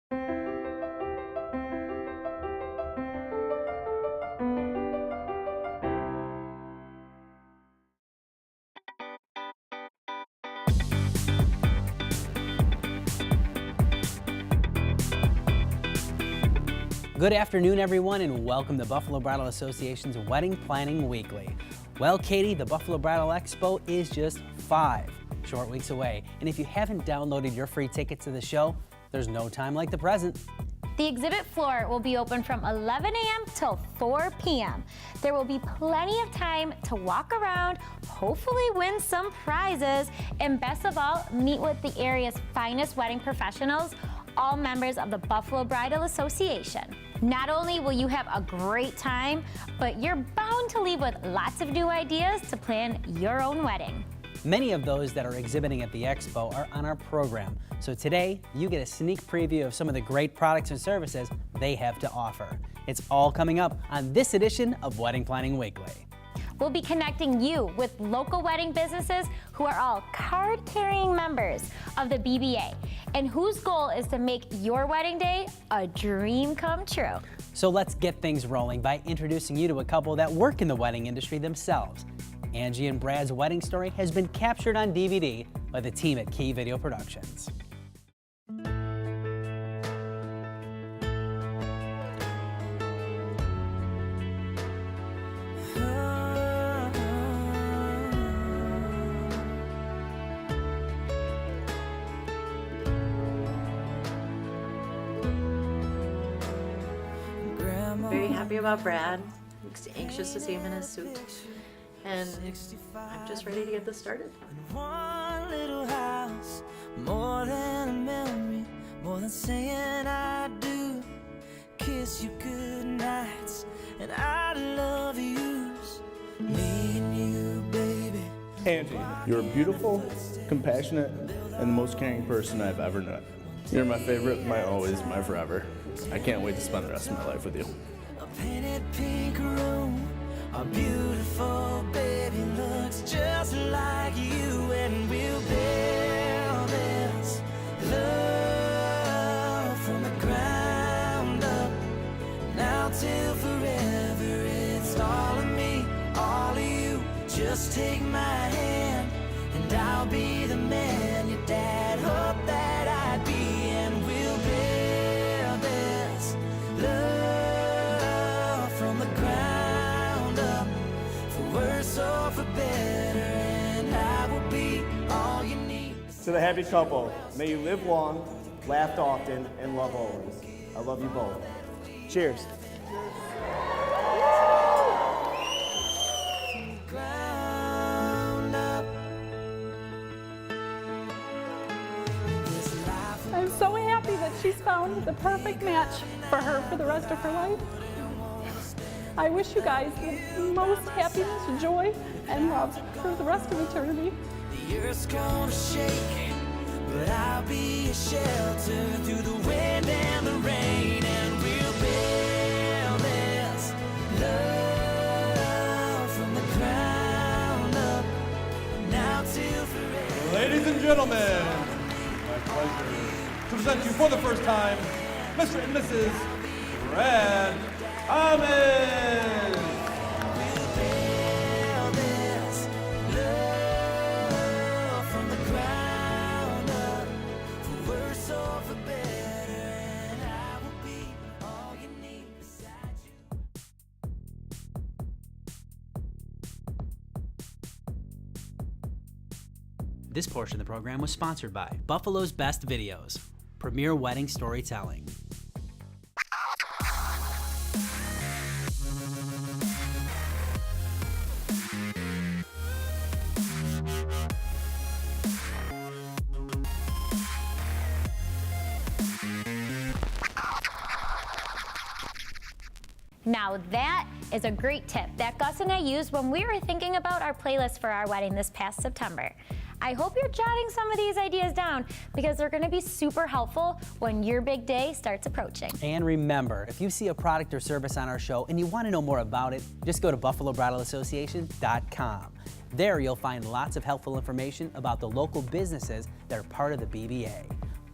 Good afternoon, everyone, and welcome to Buffalo Bridal Association's Wedding Planning Weekly. Well, Katie, the Buffalo Bridal Expo is just 5 short weeks away, and if you haven't downloaded your free ticket to the show, there's no time like the present. The exhibit floor will be open from 11 a.m. till 4 p.m. There will be plenty of time to walk around, hopefully win some prizes, and best of all, meet with the area's finest wedding professionals, all members of the Buffalo Bridal Association. Not only will you have a great time, but you're bound to leave with lots of new ideas to plan your own wedding. Many of those that are exhibiting at the Expo are on our program, so today you get a sneak preview of some of the great products and services they have to offer. It's all coming up on this edition of Wedding Planning Weekly. We'll be connecting you with local wedding businesses who are all card-carrying members of the BBA and whose goal is to make your wedding day a dream come true. So let's get things rolling by introducing you to a couple that work in the wedding industry themselves. Angie and Brad's wedding story has been captured on DVD by the team at Key Video Productions. Very happy about Brad. Looks anxious to see him in his suit. And I'm just ready to get this started. One little house, more than a memory, more than saying I do. Kiss you good nights, and I love yous. Me and you, baby. Angie, you're beautiful, compassionate, and the most caring person I've ever known. You're my favorite, my always, my forever. I can't wait to spend the rest of my life with you. A painted pink room, a beautiful baby looks just like you, and we'll build this love from the ground up. Now till forever, it's all of me, all of you. Just take my hand, and I'll be the man your dad hoped that I'd be, and we'll build this love from the ground up, for worse or for better, and I will be all you need. To the happy couple, may you live long, laugh often, and love always. I love you both. Cheers. Ground up. This life I'm so happy that she's found the perfect match for her for the rest of her life. I wish you guys the most happiness, joy, and love for the rest of eternity. the earth's gonna shake, but I'll be a shelter through the wind and the rain, and we'll build this love from the ground up, now till forever. Ladies and gentlemen, my pleasure to present you for the first time, Mr. and Mrs. Brad Thomas. We'll build this love from the ground up, for worse or for better, and I will be all you need beside you. This portion of the program was sponsored by Buffalo's Best Videos, premier wedding storytelling. Now that is a great tip that Gus and I used when we were thinking about our playlist for our wedding this past September. I hope you're jotting some of these ideas down because they're gonna be super helpful when your big day starts approaching. And remember, if you see a product or service on our show and you want to know more about it, just go to buffalobridalassociation.com. There you'll find lots of helpful information about the local businesses that are part of the BBA.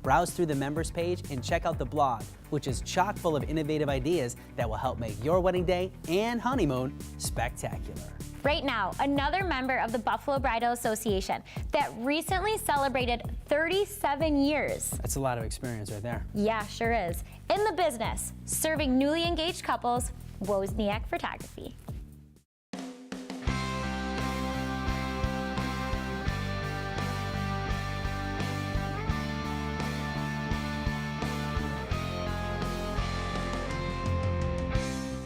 Browse through the members page and check out the blog, which is chock full of innovative ideas that will help make your wedding day and honeymoon spectacular. Right now, another member of the Buffalo Bridal Association that recently celebrated 37 years. That's a lot of experience right there. Yeah, sure is. In the business, serving newly engaged couples, Wozniak Photography.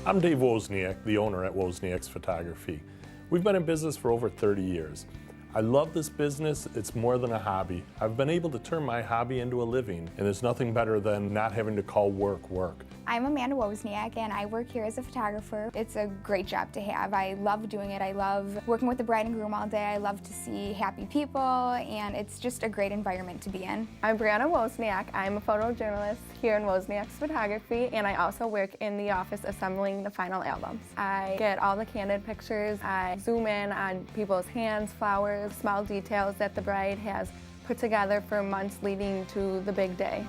I'm Dave Wozniak, the owner at Wozniak's Photography. We've been in business for over 30 years. I love this business. It's more than a hobby. I've been able to turn my hobby into a living, and there's nothing better than not having to call work work. I'm Amanda Wozniak, and I work here as a photographer. It's a great job to have. I love doing it. I love working with the bride and groom all day. I love to see happy people, and it's just a great environment to be in. I'm Brianna Wozniak. I'm a photojournalist here in Wozniak's Photography, and I also work in the office assembling the final albums. I get all the candid pictures. I zoom in on people's hands, flowers, small details that the bride has put together for months leading to the big day.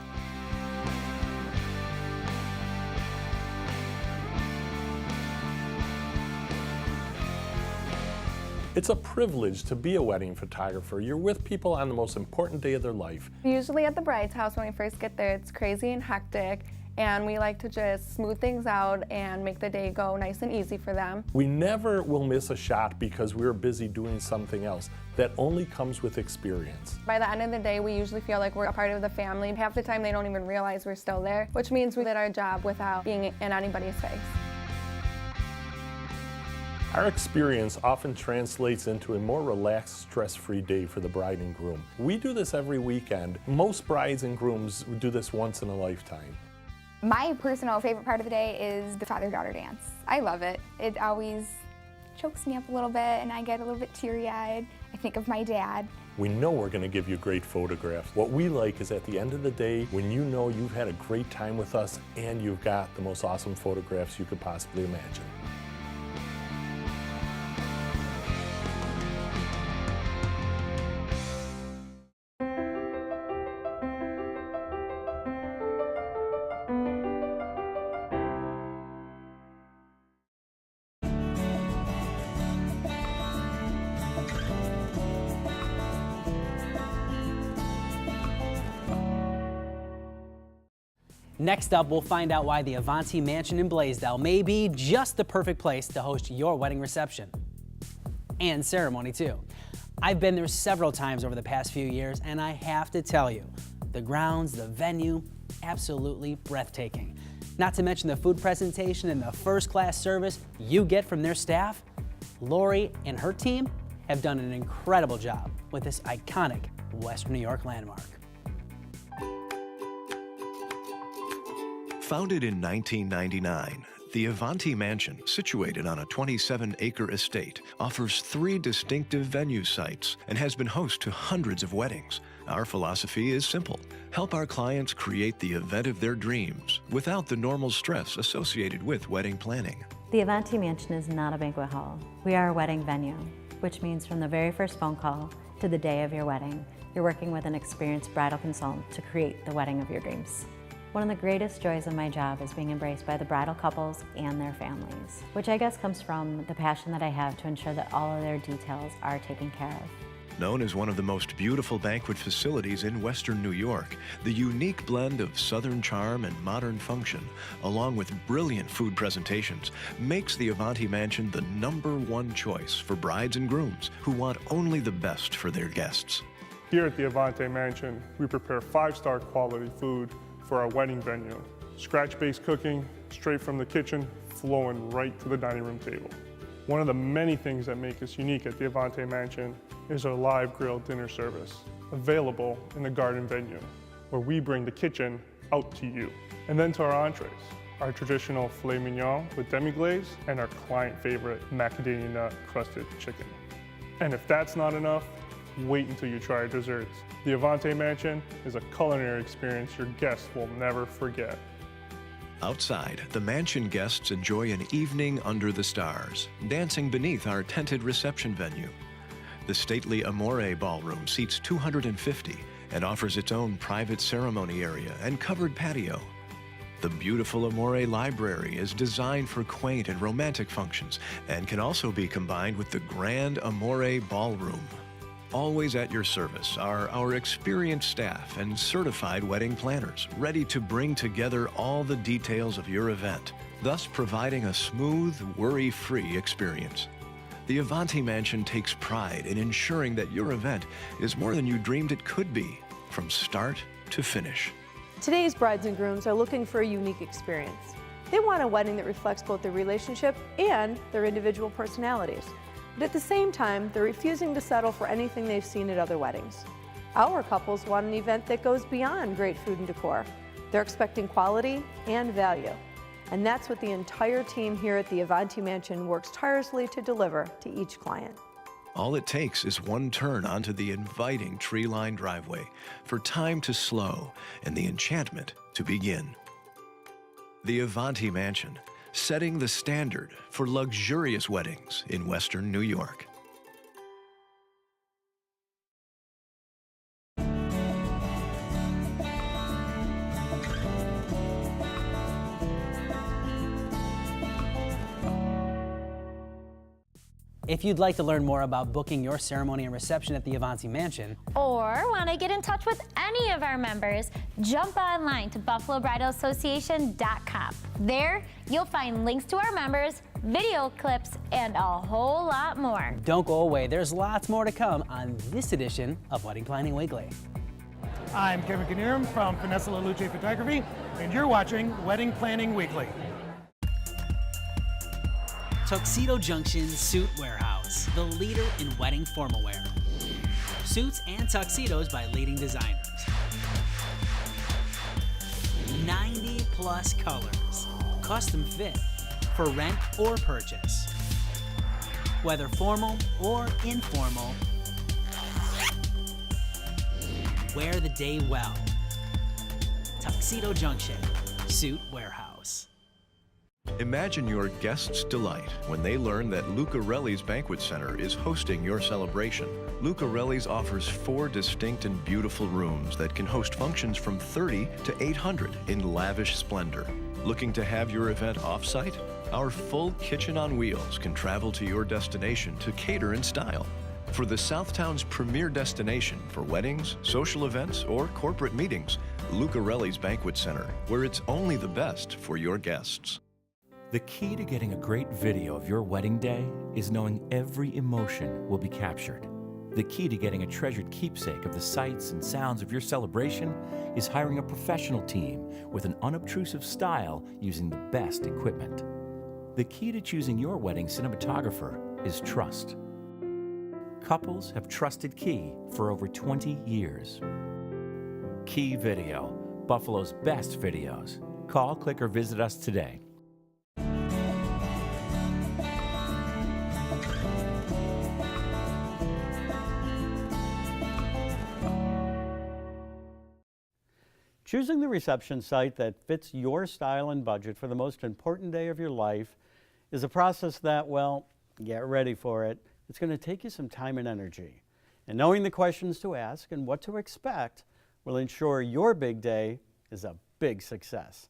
It's a privilege to be a wedding photographer. You're with people on the most important day of their life. Usually at the bride's house when we first get there, it's crazy and hectic, and we like to just smooth things out and make the day go nice and easy for them. We never will miss a shot because we're busy doing something else. That only comes with experience. By the end of the day, we usually feel like we're a part of the family. Half the time they don't even realize we're still there, which means we did our job without being in anybody's face. Our experience often translates into a more relaxed, stress-free day for the bride and groom. We do this every weekend. Most brides and grooms do this once in a lifetime. My personal favorite part of the day is the father-daughter dance. I love it. It always chokes me up a little bit, and I get a little bit teary-eyed. I think of my dad. We know we're going to give you great photographs. What we like is at the end of the day, when you know you've had a great time with us and you've got the most awesome photographs you could possibly imagine. Next up, we'll find out why the Avanti Mansion in Blaisdell may be just the perfect place to host your wedding reception. And ceremony, too. I've been there several times over the past few years, and I have to tell you, the grounds, the venue, absolutely breathtaking. Not to mention the food presentation and the first-class service you get from their staff. Lori and her team have done an incredible job with this iconic Western New York landmark. Founded in 1999, the Avanti Mansion, situated on a 27-acre estate, offers 3 distinctive venue sites and has been host to hundreds of weddings. Our philosophy is simple: help our clients create the event of their dreams without the normal stress associated with wedding planning. The Avanti Mansion is not a banquet hall. We are a wedding venue, which means from the very first phone call to the day of your wedding, you're working with an experienced bridal consultant to create the wedding of your dreams. One of the greatest joys of my job is being embraced by the bridal couples and their families, which I guess comes from the passion that I have to ensure that all of their details are taken care of. Known as one of the most beautiful banquet facilities in Western New York, the unique blend of Southern charm and modern function, along with brilliant food presentations, makes the Avanti Mansion the #1 choice for brides and grooms who want only the best for their guests. Here at the Avanti Mansion, we prepare 5-star quality food for our wedding venue. Scratch-based cooking, straight from the kitchen, flowing right to the dining room table. One of the many things that make us unique at the Avanti Mansion is our live grill dinner service, available in the garden venue, where we bring the kitchen out to you. And then to our entrees, our traditional filet mignon with demi-glaze and our client favorite macadamia nut crusted chicken. And if that's not enough, wait until you try our desserts. The Avanti Mansion is a culinary experience your guests will never forget. Outside, the mansion guests enjoy an evening under the stars, dancing beneath our tented reception venue. The stately Amore Ballroom seats 250 and offers its own private ceremony area and covered patio. The beautiful Amore Library is designed for quaint and romantic functions and can also be combined with the Grand Amore Ballroom. Always at your service are our experienced staff and certified wedding planners, ready to bring together all the details of your event, thus providing a smooth, worry-free experience. The Avanti Mansion takes pride in ensuring that your event is more than you dreamed it could be, from start to finish. Today's brides and grooms are looking for a unique experience. They want a wedding that reflects both their relationship and their individual personalities. But at the same time, they're refusing to settle for anything they've seen at other weddings. Our couples want an event that goes beyond great food and decor. They're expecting quality and value. And that's what the entire team here at the Avanti Mansion works tirelessly to deliver to each client. All it takes is one turn onto the inviting tree-lined driveway for time to slow and the enchantment to begin. The Avanti Mansion, setting the standard for luxurious weddings in Western New York. If you'd like to learn more about booking your ceremony and reception at the Avanti Mansion, or want to get in touch with any of our members, jump online to buffalobridalassociation.com. There, you'll find links to our members, video clips, and a whole lot more. don't go away. There's lots more to come on this edition of Wedding Planning Weekly. I'm Kevin Knierim from Vanessa LaLuce Photography, and you're watching Wedding Planning Weekly. Tuxedo Junction Suit Warehouse, the leader in wedding formal wear. Suits and tuxedos by leading designers. 90 plus colors, custom fit, for rent or purchase. Whether formal or informal, wear the day well. Tuxedo Junction Suit Warehouse. Imagine your guests' delight when they learn that Lucarelli's Banquet Center is hosting your celebration. Lucarelli's offers 4 distinct and beautiful rooms that can host functions from 30 to 800 in lavish splendor. Looking to have your event off-site? Our full kitchen on wheels can travel to your destination to cater in style. For the Southtown's premier destination for weddings, social events, or corporate meetings, Lucarelli's Banquet Center, where it's only the best for your guests. The key to getting a great video of your wedding day is knowing every emotion will be captured. The key to getting a treasured keepsake of the sights and sounds of your celebration is hiring a professional team with an unobtrusive style using the best equipment. The key to choosing your wedding cinematographer is trust. Couples have trusted Key for over 20 years. Key Video, Buffalo's best videos. Call, click, or visit us today. Choosing the reception site that fits your style and budget for the most important day of your life is a process that, well, get ready for it. It's going to take you some time and energy. And knowing the questions to ask and what to expect will ensure your big day is a big success.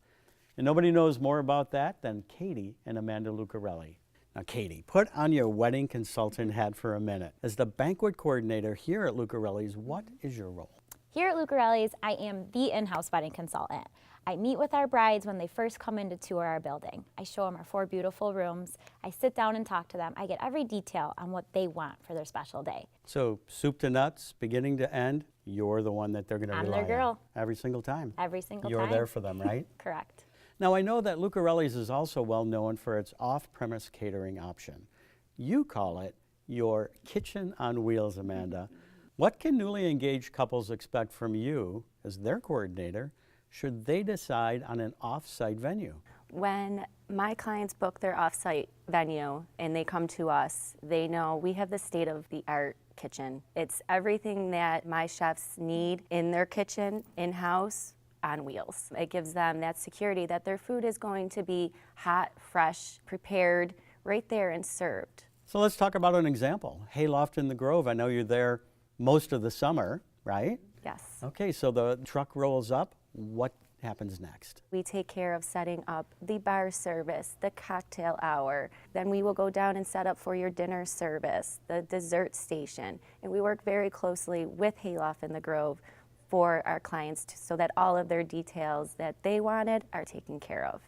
And nobody knows more about that than Katie and Amanda Lucarelli. Now, Katie, put on your wedding consultant hat for a minute. As the banquet coordinator here at Lucarelli's, what is your role? Here at Lucarelli's, I am the in-house wedding consultant. I meet with our brides when they first come in to tour our building. I show them our 4 beautiful rooms. I sit down and talk to them. I get every detail on what they want for their special day. So soup to nuts, beginning to end, you're the one that they're going to rely on. I'm their girl. Every single time. Every single You're time. there for them, right? Correct. Now, I know that Lucarelli's is also well known for its off-premise catering option. You call it your kitchen on wheels, Amanda. What can newly engaged couples expect from you as their coordinator should they decide on an off-site venue? When my clients book their off-site venue and they come to us, they know we have the state-of-the-art kitchen. It's everything that my chefs need in their kitchen, in-house, on wheels. It gives them that security that their food is going to be hot, fresh, prepared, right there and served. So let's talk about an example. Hayloft in the Grove, I know you're there most of the summer, right? Yes. Okay, so the truck rolls up. What happens next? We take care of setting up the bar service, the cocktail hour. Then we will go down and set up for your dinner service, the dessert station. And we work very closely with Hayloft and the Grove for our clients so that all of their details that they wanted are taken care of.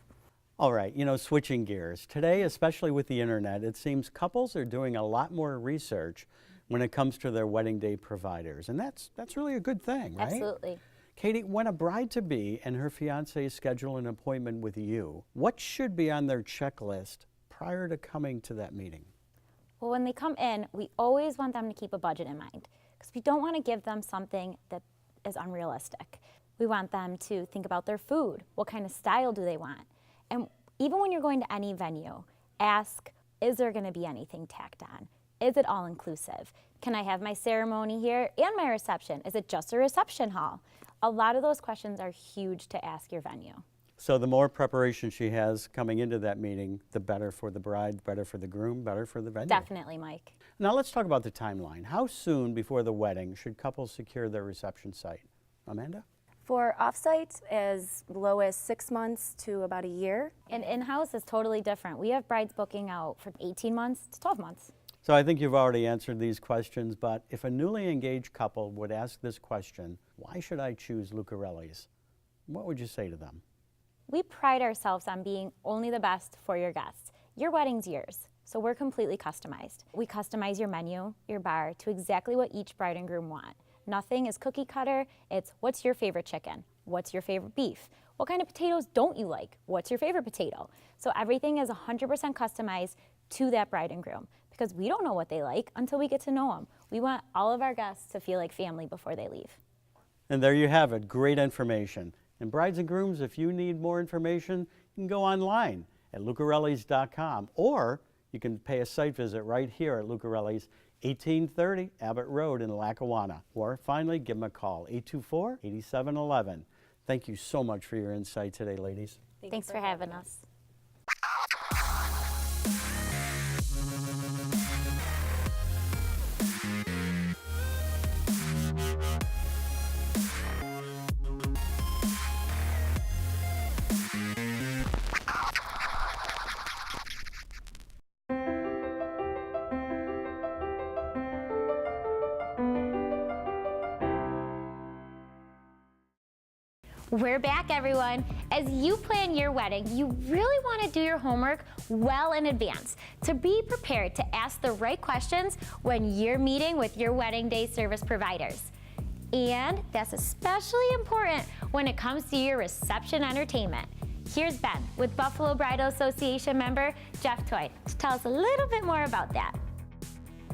All right, switching gears. Today, especially with the internet, it seems couples are doing a lot more research when it comes to their wedding day providers. And that's really a good thing, right? Absolutely. Katie, when a bride-to-be and her fiancé schedule an appointment with you, what should be on their checklist prior to coming to that meeting? Well, when they come in, we always want them to keep a budget in mind because we don't want to give them something that is unrealistic. We want them to think about their food. What kind of style do they want? And even when you're going to any venue, ask, is there going to be anything tacked on? Is it all inclusive? Can I have my ceremony here and my reception? Is it just a reception hall? A lot of those questions are huge to ask your venue. So the more preparation she has coming into that meeting, the better for the bride, better for the groom, better for the venue. Definitely, Mike. Now let's talk about the timeline. How soon before the wedding should couples secure their reception site? Amanda? For offsite, as low as 6 months to about a year. And in-house is totally different. We have brides booking out for 18 months to 12 months. So I think you've already answered these questions, but if a newly engaged couple would ask this question, why should I choose Lucarelli's? What would you say to them? We pride ourselves on being only the best for your guests. Your wedding's yours, so we're completely customized. We customize your menu, your bar, to exactly what each bride and groom want. Nothing is cookie cutter. It's what's your favorite chicken? What's your favorite beef? What kind of potatoes don't you like? What's your favorite potato? So everything is 100% customized to that bride and groom because we don't know what they like until we get to know them. We want all of our guests to feel like family before they leave. And there you have it, great information. And brides and grooms, if you need more information, you can go online at lucarellis.com or you can pay a site visit right here at Lucarelli's, 1830 Abbott Road in Lackawanna. Or finally, give them a call, 824-8711. Thank you so much for your insight today, ladies. Thanks for having us. We're back, everyone. As you plan your wedding, you really want to do your homework well in advance to be prepared to ask the right questions when you're meeting with your wedding day service providers. And that's especially important when it comes to your reception entertainment. Here's Ben with Buffalo Bridal Association member Jeff Toy to tell us a little bit more about that.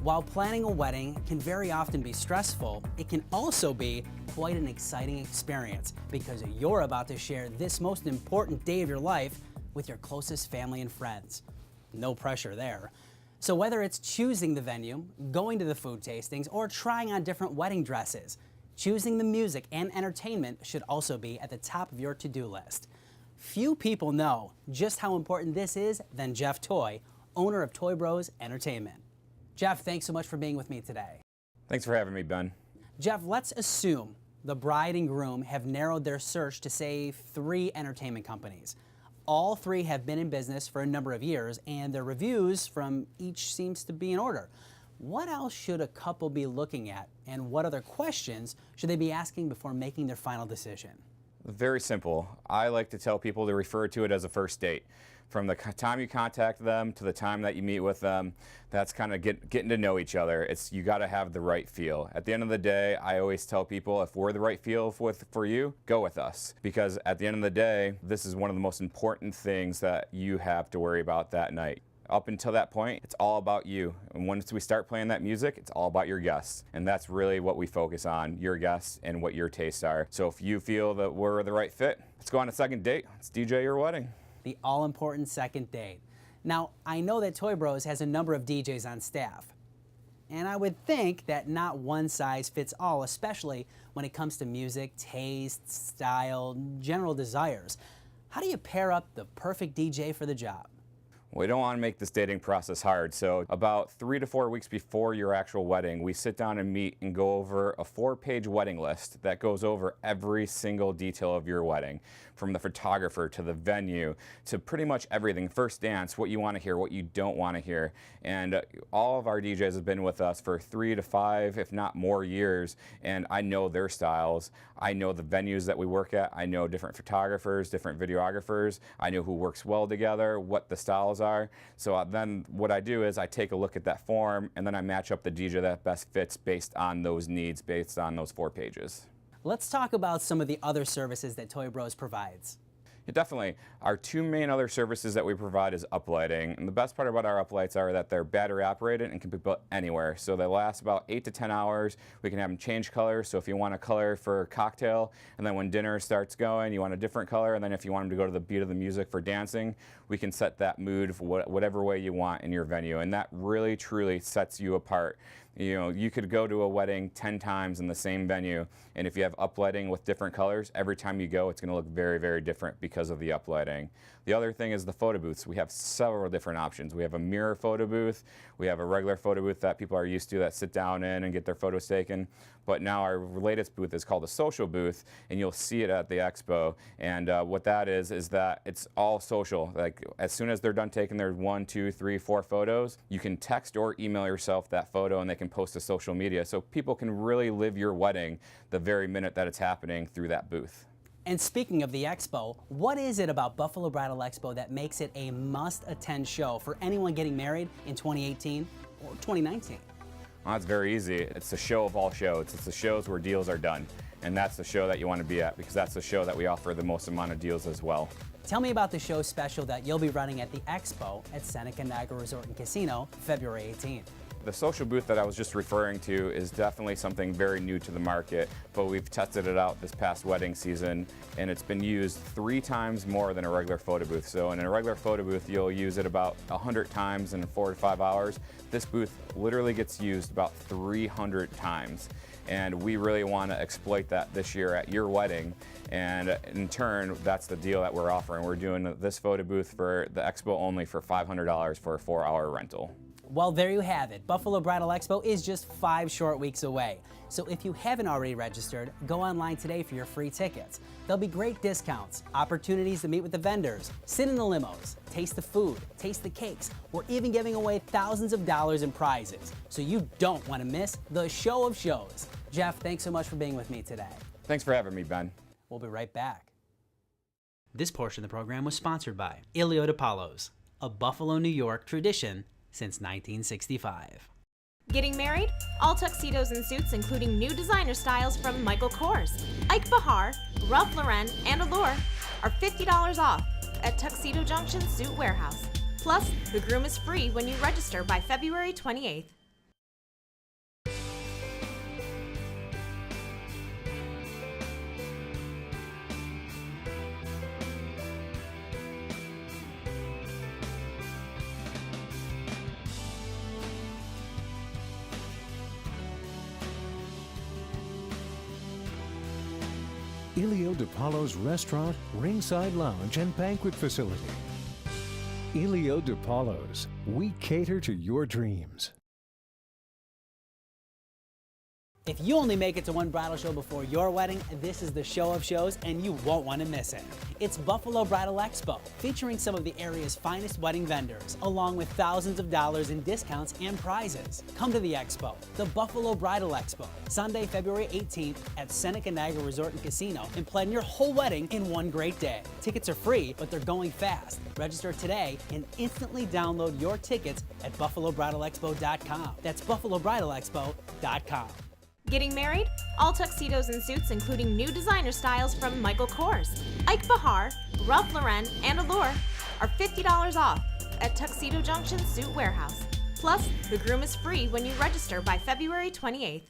While planning a wedding can very often be stressful, it can also be quite an exciting experience because you're about to share this most important day of your life with your closest family and friends. No pressure there. So whether it's choosing the venue, going to the food tastings, or trying on different wedding dresses, choosing the music and entertainment should also be at the top of your to-do list. Few people know just how important this is than Jeff Toy, owner of Toy Bros Entertainment. Jeff, thanks so much for being with me today. Thanks for having me, Ben. Jeff, let's assume the bride and groom have narrowed their search to, say, 3 entertainment companies. All 3 have been in business for a number of years, and their reviews from each seems to be in order. What else should a couple be looking at, and what other questions should they be asking before making their final decision? Very simple. I like to tell people to refer to it as a first date. From the time you contact them to the time that you meet with them, that's kind of getting to know each other. You got to have the right feel. At the end of the day, I always tell people if we're the right feel for you, go with us. Because at the end of the day, this is one of the most important things that you have to worry about that night. Up until that point, it's all about you. And once we start playing that music, it's all about your guests. And that's really what we focus on, your guests and what your tastes are. So if you feel that we're the right fit, let's go on a second date. Let's DJ your wedding. The all-important second date. Now, I know that Toy Bros has a number of DJs on staff. And I would think that not one size fits all, especially when it comes to music, taste, style, general desires. How do you pair up the perfect DJ for the job? We don't want to make this dating process hard, so about 3 to 4 weeks before your actual wedding, we sit down and meet and go over a 4-page wedding list that goes over every single detail of your wedding, from the photographer to the venue to pretty much everything. First dance, what you want to hear, what you don't want to hear. And all of our DJs have been with us for 3 to 5, if not more years, and I know their styles. I know the venues that we work at. I know different photographers, different videographers. I know who works well together, what the styles are. So then what I do is I take a look at that form, and then I match up the DJ that best fits based on those needs, based on those 4 pages. Let's talk about some of the other services that Toy Bros provides. Yeah, definitely. Our 2 main other services that we provide is uplighting. And the best part about our uplights are that they're battery operated and can be built anywhere. So they last about 8 to 10 hours. We can have them change colors. So if you want a color for a cocktail, and then when dinner starts going, you want a different color. And then if you want them to go to the beat of the music for dancing, we can set that mood for whatever way you want in your venue. And that really, truly sets you apart. You know, you could go to a wedding 10 times in the same venue, and if you have uplighting with different colors, every time you go, it's going to look very, very different because of the uplighting. The other thing is the photo booths. We have several different options. We have a mirror photo booth. We have a regular photo booth that people are used to that sit down in and get their photos taken. But now our latest booth is called a social booth, and you'll see it at the expo. And what that is that it's all social. Like as soon as they're done taking their 1, 2, 3, 4 photos, you can text or email yourself that photo, and they can post to social media. So people can really live your wedding the very minute that it's happening through that booth. And speaking of the expo, what is it about Buffalo Bridal Expo that makes it a must-attend show for anyone getting married in 2018 or 2019? Well, it's very easy. It's the show of all shows. It's the shows where deals are done. And that's the show that you want to be at, because that's the show that we offer the most amount of deals as well. Tell me about the show special that you'll be running at the expo at Seneca Niagara Resort and Casino, February 18th. The social booth that I was just referring to is definitely something very new to the market, but we've tested it out this past wedding season, and it's been used 3 times more than a regular photo booth. So in a regular photo booth, you'll use it about 100 times in 4 to 5 hours. This booth literally gets used about 300 times. And we really want to exploit that this year at your wedding. And in turn, that's the deal that we're offering. We're doing this photo booth for the expo only for $500 for a 4-hour rental. Well, there you have it. Buffalo Bridal Expo is just 5 short weeks away. So if you haven't already registered, go online today for your free tickets. There'll be great discounts, opportunities to meet with the vendors, sit in the limos, taste the food, taste the cakes. We're even giving away thousands of dollars in prizes. So you don't want to miss the show of shows. Jeff, thanks so much for being with me today. Thanks for having me, Ben. We'll be right back. This portion of the program was sponsored by Ilio de Palos, a Buffalo, New York tradition since 1965. Getting married? All tuxedos and suits, including new designer styles from Michael Kors, Ike Bahar, Ralph Lauren, and Allure, are $50 off at Tuxedo Junction Suit Warehouse. Plus, the groom is free when you register by February 28th. Ilio de Palos Restaurant, Ringside Lounge, and Banquet Facility. Ilio de Palos, we cater to your dreams. If you only make it to one bridal show before your wedding, this is the show of shows and you won't want to miss it. It's Buffalo Bridal Expo, featuring some of the area's finest wedding vendors, along with thousands of dollars in discounts and prizes. Come to the expo, the Buffalo Bridal Expo, Sunday, February 18th at Seneca Niagara Resort and Casino, and plan your whole wedding in one great day. Tickets are free, but they're going fast. Register today and instantly download your tickets at buffalobridalexpo.com. That's buffalobridalexpo.com. Getting married? All tuxedos and suits, including new designer styles from Michael Kors, Ike Bahar, Ralph Lauren, and Allure, are $50 off at Tuxedo Junction Suit Warehouse. Plus, the groom is free when you register by February 28th.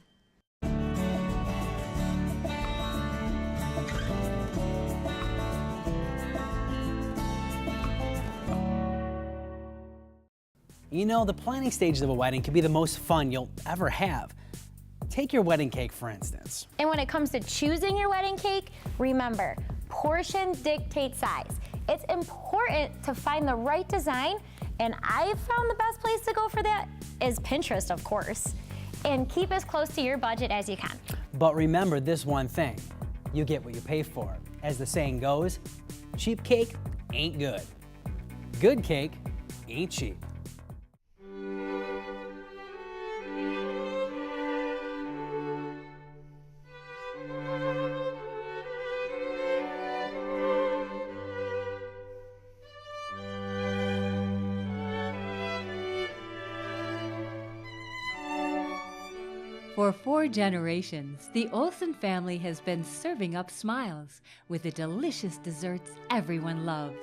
You know, the planning stages of a wedding can be the most fun you'll ever have. Take your wedding cake, for instance. And when it comes to choosing your wedding cake, remember, portion dictates size. It's important to find the right design And I've found the best place to go for that is Pinterest, of course. And keep as close to your budget as you can. But remember this one thing, you get what you pay for. As the saying goes, cheap cake ain't good. Good cake ain't cheap. For 4 generations, the Olsen family has been serving up smiles with the delicious desserts everyone loves.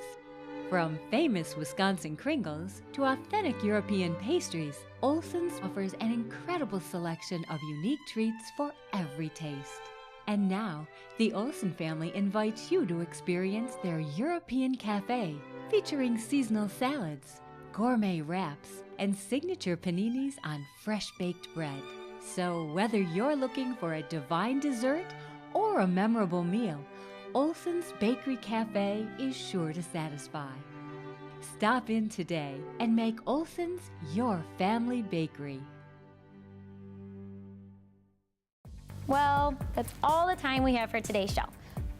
From famous Wisconsin Kringles to authentic European pastries, Olsen's offers an incredible selection of unique treats for every taste. And now, the Olsen family invites you to experience their European cafe, featuring seasonal salads, gourmet wraps, and signature paninis on fresh-baked bread. So whether you're looking for a divine dessert or a memorable meal, Olsen's Bakery Cafe is sure to satisfy. Stop in today and make Olsen's your family bakery. Well, that's all the time we have for today's show.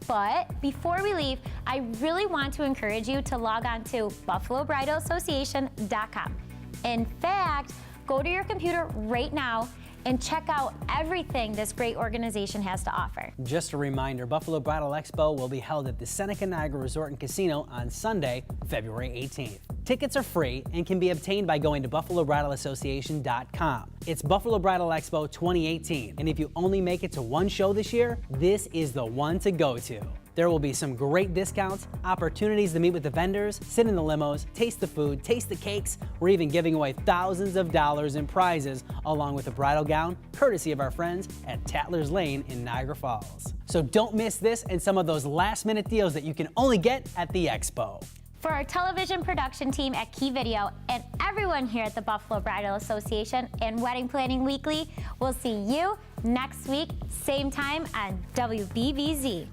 But before we leave, I really want to encourage you to log on to BuffaloBridalAssociation.com. In fact, go to your computer right now and check out everything this great organization has to offer. Just a reminder, Buffalo Bridal Expo will be held at the Seneca Niagara Resort and Casino on Sunday, February 18th. Tickets are free and can be obtained by going to BuffaloBridalAssociation.com. It's Buffalo Bridal Expo 2018, and if you only make it to one show this year, this is the one to go to. There will be some great discounts, opportunities to meet with the vendors, sit in the limos, taste the food, taste the cakes. We're even giving away thousands of dollars in prizes, along with a bridal gown, courtesy of our friends at Tatler's Lane in Niagara Falls. So don't miss this and some of those last-minute deals that you can only get at the Expo. For our television production team at Key Video and everyone here at the Buffalo Bridal Association and Wedding Planning Weekly, we'll see you next week, same time on WBVZ.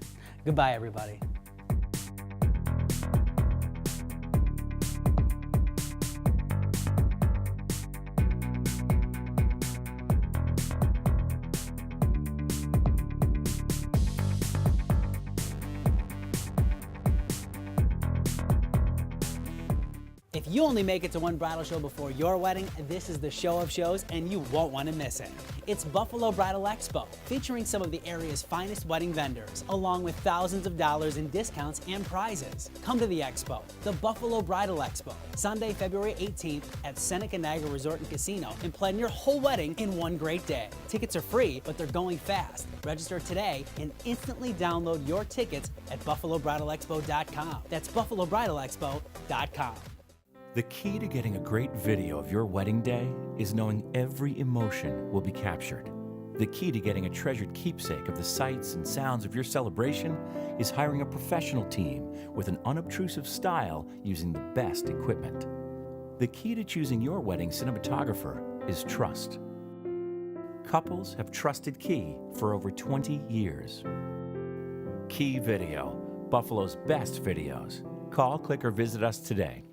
Goodbye, everybody. If you only make it to one bridal show before your wedding, this is the show of shows and you won't want to miss it. It's Buffalo Bridal Expo, featuring some of the area's finest wedding vendors, along with thousands of dollars in discounts and prizes. Come to the Expo, the Buffalo Bridal Expo, Sunday, February 18th at Seneca Niagara Resort and Casino, and plan your whole wedding in one great day. Tickets are free, but they're going fast. Register today and instantly download your tickets at BuffaloBridalExpo.com. That's BuffaloBridalExpo.com. The key to getting a great video of your wedding day is knowing every emotion will be captured. The key to getting a treasured keepsake of the sights and sounds of your celebration is hiring a professional team with an unobtrusive style using the best equipment. The key to choosing your wedding cinematographer is trust. Couples have trusted Key for over 20 years. Key Video, Buffalo's best videos. Call, click, or visit us today.